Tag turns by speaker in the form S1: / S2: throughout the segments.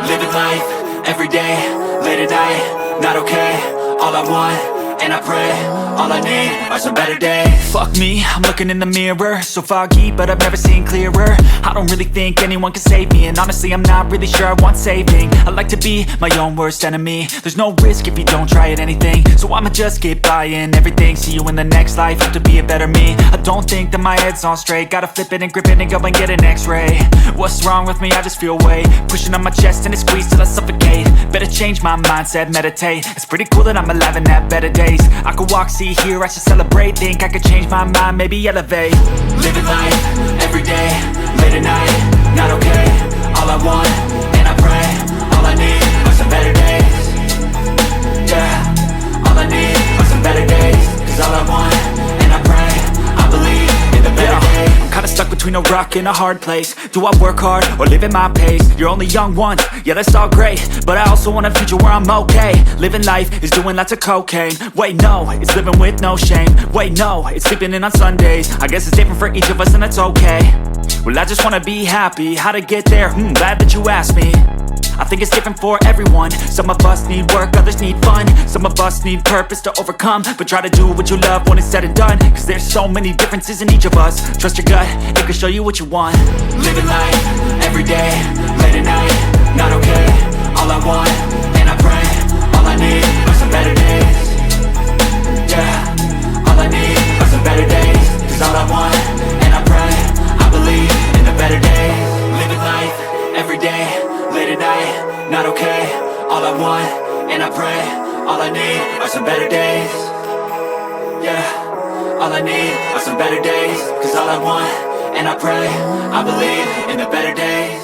S1: Living life, everyday, late at night, not okay. All I want, and I pray, all I need are some better days.
S2: Fuck me, I'm looking in the mirror, so foggy, but I've never seen clearer. I don't really think anyone can save me, and honestly I'm not really sure I want saving. I like to be my own worst enemy. There's no risk if you don't try at anything, so I'ma just get buying everything. See you in the next life, have to be a better me. I don't think that my head's on straight, gotta flip it and grip it and go and get an x-ray. What's wrong with me? I just feel weight pushing on my chest and it squeezes till I suffocate. Better change my mindset, meditate. It's pretty cool that I'm alive and have better days. I could walk, see, hear, I should celebrate. Think I could change my mind, maybe elevate.
S1: Living life, everyday, late at night, not okay. All I want, and I pray, all I need are some better days. Yeah, all I need are some better days. Cause all I want, and I pray, I believe in the better days.
S2: I'm kinda stuck between a rock and a hard place. Do I work hard or live at my pace? You're only young once, yeah that's all great, but I also want a future where I'm okay. Living life is doing lots of cocaine. Wait no, it's living with no shame. Wait no, it's sleeping in on Sundays. I guess it's different for each of us and that's okay. Well I just wanna be happy, how to get there? Glad that you asked me. I think it's different for everyone. Some of us need work, others need fun. Some of us need purpose to overcome. But try to do what you love when it's said and done, cause there's so many differences in each of us. Trust your gut, it can show you what you want.
S1: Living life, everyday, late at night, not okay. All I want, and I pray, all I need are some better days. Yeah, all I need are some better days. Cause all I want, and I pray, I believe in the better days. Living life, everyday, late at night, not okay. All I want, and I pray, all I need are some better days. Yeah, all I need are some better days. Cause all I want, and I pray, I believe in the better days.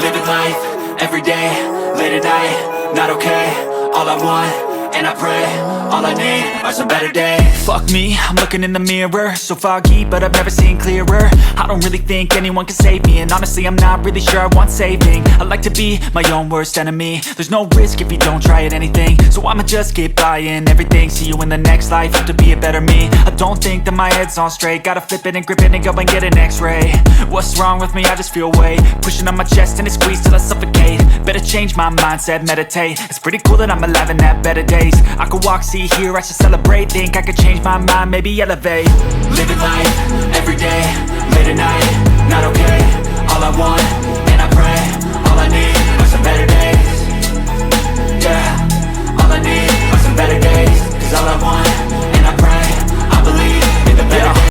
S1: Living life, everyday, late at night, not okay. All I want, and I pray, all I need are some better days.
S2: Fuck me, I'm looking in the mirror, so foggy, but I've never seen clearer. I don't really think anyone can save me, and honestly I'm not really sure I want saving. I like to be my own worst enemy. There's no risk if you don't try at anything, so I'ma just get buying everything. See you in the next life, have to be a better me. I don't think that my head's on straight, gotta flip it and grip it and go and get an x-ray. What's wrong with me? I just feel weight pushing on my chest and it squeezes till I suffocate. Better change my mindset, meditate. It's pretty cool that I'm alive and have better days. I could walk, see, hear, I should celebrate. Think I could change my mind, maybe elevate.
S1: Living life,